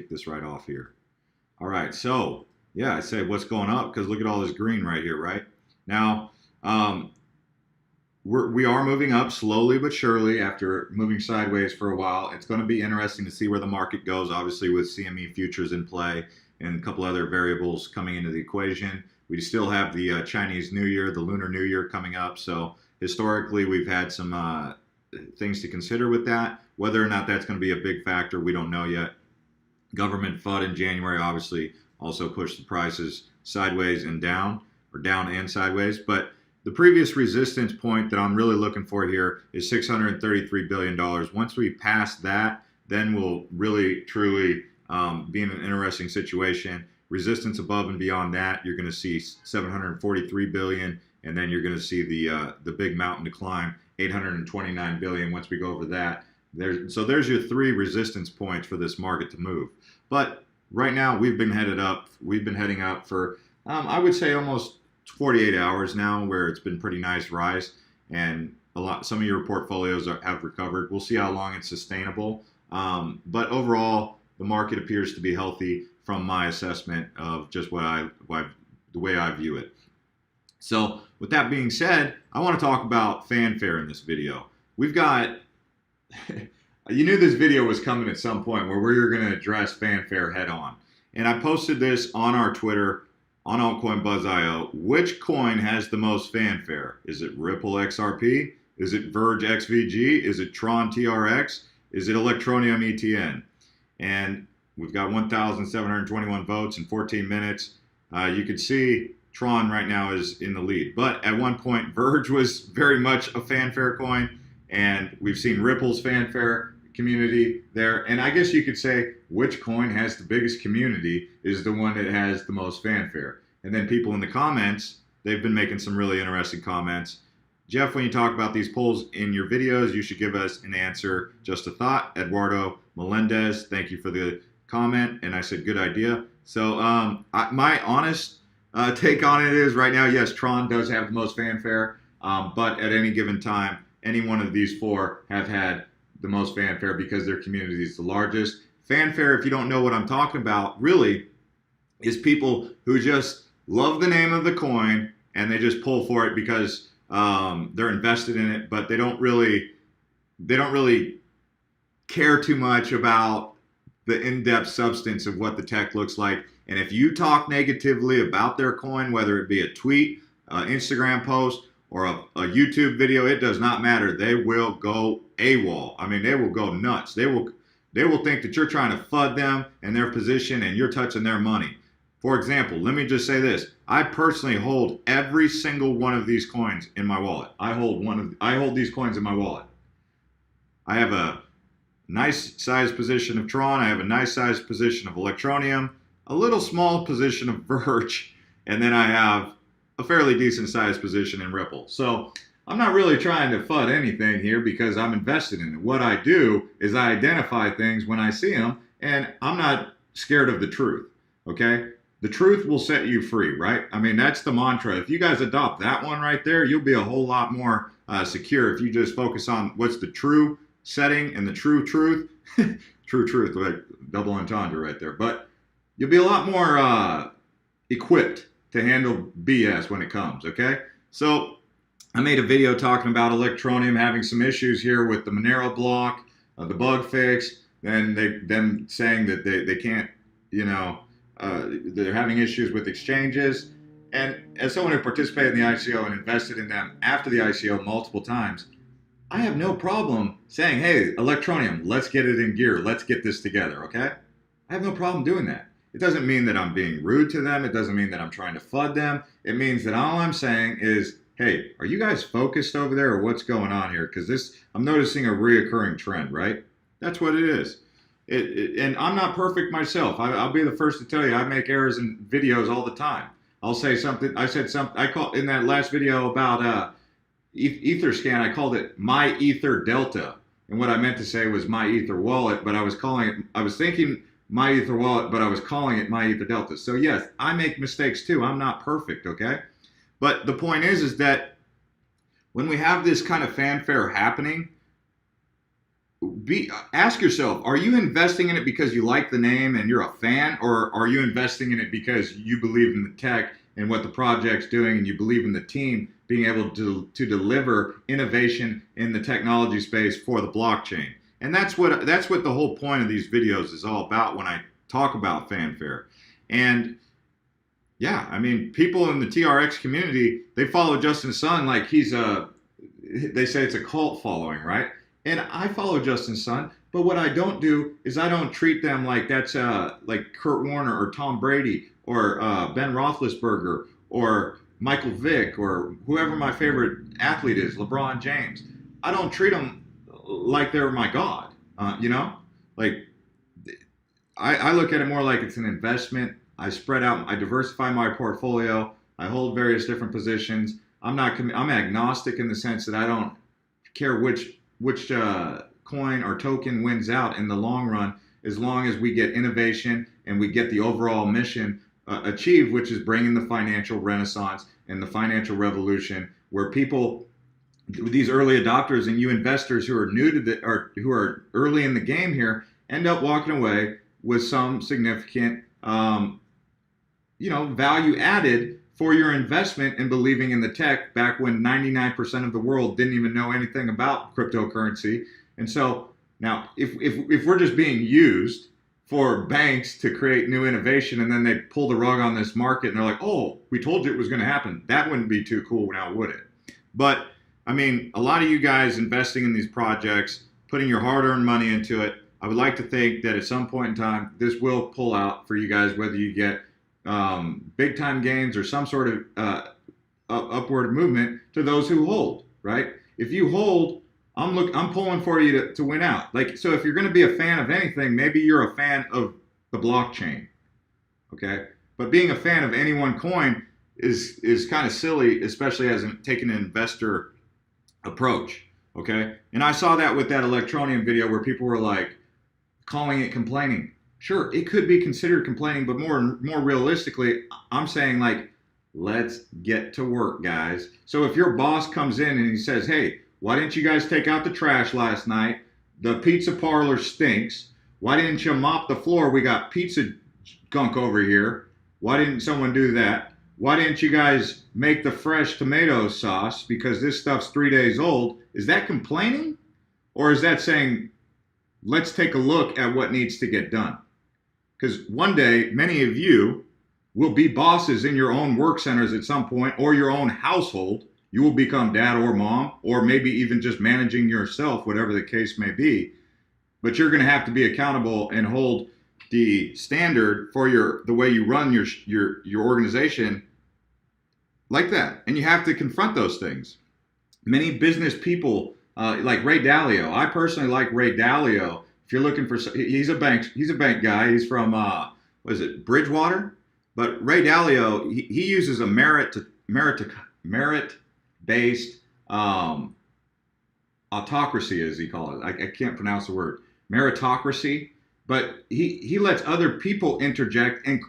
Take this right off here. All right, so yeah, I said what's going up because look at all this green right here, right? Now, we are moving up slowly but surely after moving sideways for a while. It's going to be interesting to see where the market goes, obviously with CME futures in play and a couple other variables coming into the equation. We still have the Chinese New Year, the Lunar New Year coming up. So historically, we've had some things to consider with that. Whether or not that's going to be a big factor, we don't know yet. Government FUD in January obviously also pushed the prices sideways and down, or down and sideways. But the previous resistance point that I'm really looking for here is $633 billion. Once we pass that, then we'll really, truly be in an interesting situation. Resistance above and beyond that, you're going to see 743 billion, and then you're going to see the big mountain to climb, 829 billion. Once we go over that, so there's your three resistance points for this market to move. But right now, we've been headed up. We've been heading up for I would say almost 48 hours now, where it's been pretty nice rise, and some of your portfolios have recovered. We'll see how long it's sustainable, but overall the market appears to be healthy from my assessment of just the way I view it. So with that being said, I want to talk about FanFare in this video. We've got you knew this video was coming at some point where we were going to address FanFare head on, and I posted this on our Twitter on Altcoin Buzz.io. Which coin has the most fanfare? Is it Ripple XRP? Is it Verge XVG? Is it Tron TRX? Is it Electroneum ETN? And we've got 1,721 votes in 14 minutes. You can see Tron right now is in the lead. But at one point, Verge was very much a fanfare coin, and we've seen Ripple's fanfare community there. And I guess you could say which coin has the biggest community is the one that has the most fanfare. And then people in the comments, they've been making some really interesting comments. Jeff, when you talk about these polls in your videos, you should give us an answer. Just a thought. Eduardo Melendez, thank you for the comment. And I said, good idea. So my honest take on it is right now, yes, Tron does have the most fanfare. But at any given time, any one of these four have had the most fanfare because their community is the largest. Fanfare, if you don't know what I'm talking about, really is people who just love the name of the coin and they just pull for it because they're invested in it, but they don't really care too much about the in-depth substance of what the tech looks like. And if you talk negatively about their coin, whether it be a tweet, Instagram post, or a YouTube video, it does not matter. They will go AWOL. I mean, they will go nuts. They will think that you're trying to FUD them and their position and you're touching their money. For example, let me just say this. I personally hold every single one of these coins in my wallet. I hold these coins in my wallet. I have a nice size position of Tron. I have a nice size position of Electroneum, a little small position of Verge, and then I have a fairly decent sized position in Ripple. So I'm not really trying to FUD anything here because I'm invested in it. What I do is I identify things when I see them, and I'm not scared of the truth, okay? The truth will set you free, right? I mean, that's the mantra. If you guys adopt that one right there, you'll be a whole lot more secure if you just focus on what's the true setting and the true truth. True truth, like double entendre right there. But you'll be a lot more equipped to handle BS when it comes, okay? So I made a video talking about Electroneum having some issues here with the Monero block, the bug fix, and them saying that they can't, they're having issues with exchanges. And as someone who participated in the ICO and invested in them after the ICO multiple times, I have no problem saying, hey, Electroneum, let's get it in gear. Let's get this together, okay? I have no problem doing that. It doesn't mean that I'm being rude to them. It doesn't mean that I'm trying to FUD them. It means that all I'm saying is, hey, are you guys focused over there or what's going on here? Because I'm noticing a reoccurring trend, right? That's what it is. And I'm not perfect myself. I'll be the first to tell you I make errors in videos all the time. I'll say something. I said something. I called in that last video about Etherscan. I called it My Ether Delta, and what I meant to say was My Ether Wallet, but I was thinking My Ether Wallet, but I was calling it My Ether Delta. So yes, I make mistakes too. I'm not perfect, okay? But the point is, is that when we have this kind of fanfare happening, ask yourself, are you investing in it because you like the name and you're a fan, or are you investing in it because you believe in the tech and what the project's doing, and you believe in the team being able to deliver innovation in the technology space for the blockchain? And that's what the whole point of these videos is all about when I talk about FanFare. And yeah, I mean, people in the TRX community, they follow Justin Sun like they say it's a cult following, right? And I follow Justin Sun, but what I don't do is I don't treat them like that's like Kurt Warner or Tom Brady or Ben Roethlisberger or Michael Vick or whoever my favorite athlete is, LeBron James. I don't treat them like they're my god, you know? Like, I look at it more like it's an investment. I spread out, I diversify my portfolio. I hold various different positions. I'm agnostic in the sense that I don't care which coin or token wins out in the long run, as long as we get innovation and we get the overall mission achieved, which is bringing the financial renaissance and the financial revolution, where people, these early adopters and you investors who are new to the or who are early in the game here, end up walking away with some significant value added for your investment in believing in the tech back when 99% of the world didn't even know anything about cryptocurrency. And so now if we're just being used for banks to create new innovation and then they pull the rug on this market and they're like, oh, we told you it was going to happen, that wouldn't be too cool now, would it? But I mean, a lot of you guys investing in these projects, putting your hard-earned money into it, I would like to think that at some point in time, this will pull out for you guys, whether you get big time gains or some sort of upward movement to those who hold, right? If you hold, I'm pulling for you to win out. Like, so if you're going to be a fan of anything, maybe you're a fan of the blockchain, okay? But being a fan of any one coin is kind of silly, especially as taking an investor approach, okay? And I saw that with that Electronium video where people were like calling it complaining. Sure, it could be considered complaining, but more realistically, I'm saying, like, let's get to work, guys. So if your boss comes in and he says, hey, why didn't you guys take out the trash last night? The pizza parlor stinks. Why didn't you mop the floor? We got pizza gunk over here. Why didn't someone do that? Why didn't you guys make the fresh tomato sauce because this stuff's 3 days old? Is that complaining? Or is that saying, let's take a look at what needs to get done? Because one day, many of you will be bosses in your own work centers at some point, or your own household. You will become dad or mom, or maybe even just managing yourself, whatever the case may be. But you're going to have to be accountable and hold the standard for the way you run your organization like that. And you have to confront those things. Many business people, like Ray Dalio. I personally like Ray Dalio. If you're looking for, he's a bank guy. He's from, Bridgewater? But Ray Dalio, he uses a merit-based autocracy, as he calls it. I can't pronounce the word. Meritocracy. But he lets other people interject and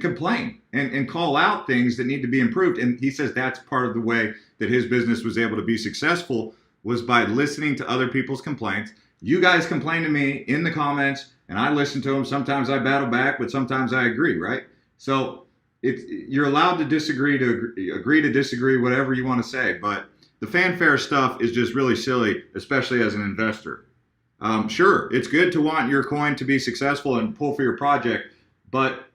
complain and call out things that need to be improved. And he says that's part of the way that his business was able to be successful, was by listening to other people's complaints. You guys complain to me in the comments, and I listen to them. Sometimes I battle back, but sometimes I agree, right? So you're allowed to disagree, agree to disagree, whatever you want to say. But the FanFare stuff is just really silly, especially as an investor. Sure, it's good to want your coin to be successful and pull for your project, but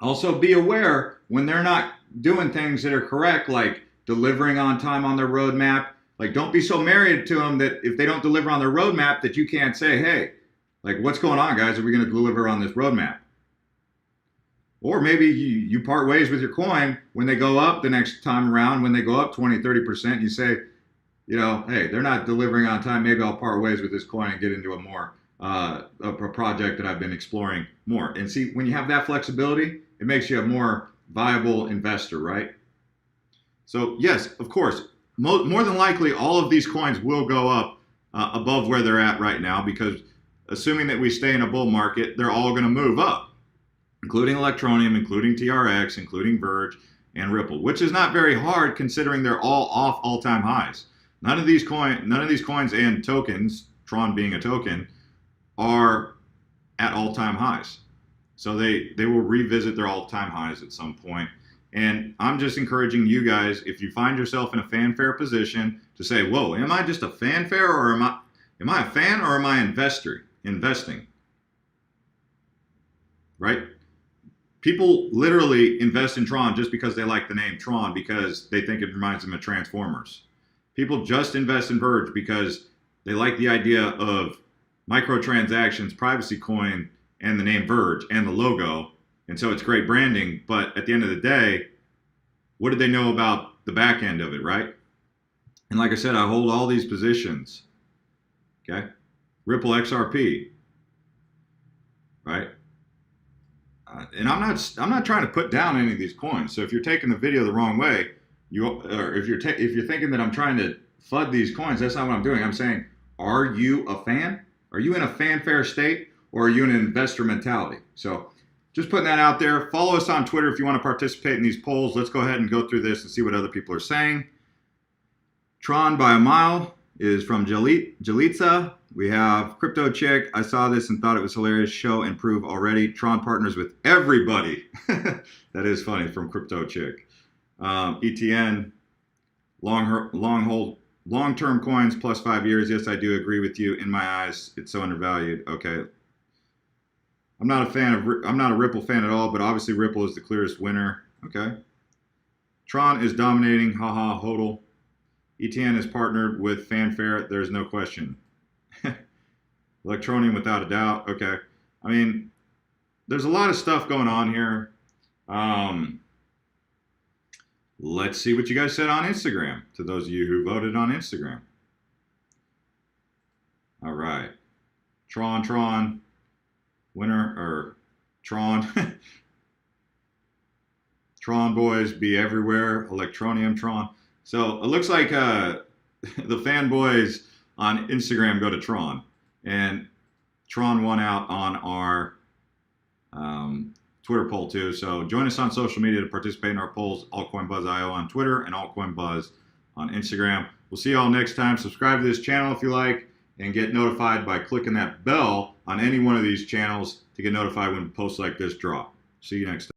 also be aware when they're not doing things that are correct, like delivering on time on their roadmap. Like, don't be so married to them that if they don't deliver on their roadmap that you can't say, hey, like, what's going on, guys? Are we going to deliver on this roadmap? Or maybe you part ways with your coin when they go up the next time around, when they go up 20, 30%, you say, hey, they're not delivering on time. Maybe I'll part ways with this coin and get into a more a project that I've been exploring more. And see, when you have that flexibility, it makes you a more viable investor, right? So yes, of course, more than likely, all of these coins will go up above where they're at right now, because assuming that we stay in a bull market, they're all going to move up, including Electronium, including TRX, including Verge, and Ripple, which is not very hard considering they're all off all-time highs. None of these coins and tokens, Tron being a token, are at all-time highs. So they will revisit their all-time highs at some point. And I'm just encouraging you guys, if you find yourself in a FanFare position, to say, whoa, am I just a FanFare, or am I a fan, or am I investing? Right? People literally invest in Tron just because they like the name Tron, because they think it reminds them of Transformers. People just invest in Verge because they like the idea of microtransactions, privacy coin, and the name Verge and the logo. And so it's great branding. But at the end of the day, what did they know about the back end of it, right? And like I said, I hold all these positions. Okay? Ripple XRP, right? And I'm not trying to put down any of these coins. So if you're taking the video the wrong way, or if you're thinking that I'm trying to FUD these coins, that's not what I'm doing. I'm saying, are you a fan? Are you in a FanFare state, or are you in an investor mentality? So just putting that out there. Follow us on Twitter if you want to participate in these polls. Let's go ahead and go through this and see what other people are saying. Tron by a mile is from Jalitza. We have Crypto Chick. I saw this and thought it was hilarious. Show and prove already. Tron partners with everybody. That is funny, from Crypto Chick. ETN, long-term coins plus 5 years. Yes, I do agree with you. In my eyes, it's so undervalued. Okay. I'm not a Ripple fan at all, but obviously Ripple is the clearest winner. Okay. Tron is dominating. Haha, hodl. ETN is partnered with FanFare. There's no question. Electronium without a doubt. Okay. I mean, there's a lot of stuff going on here. Let's see what you guys said on Instagram, to those of you who voted on Instagram. All right. Tron, winner, or Tron. Tron boys be everywhere. Electronium Tron. So it looks like the fanboys on Instagram go to Tron. And Tron won out on our Twitter poll too. So join us on social media to participate in our polls. AltcoinBuzz.io on Twitter and AltcoinBuzz on Instagram. We'll see you all next time. Subscribe to this channel if you like, and get notified by clicking that bell on any one of these channels to get notified when posts like this drop. See you next time.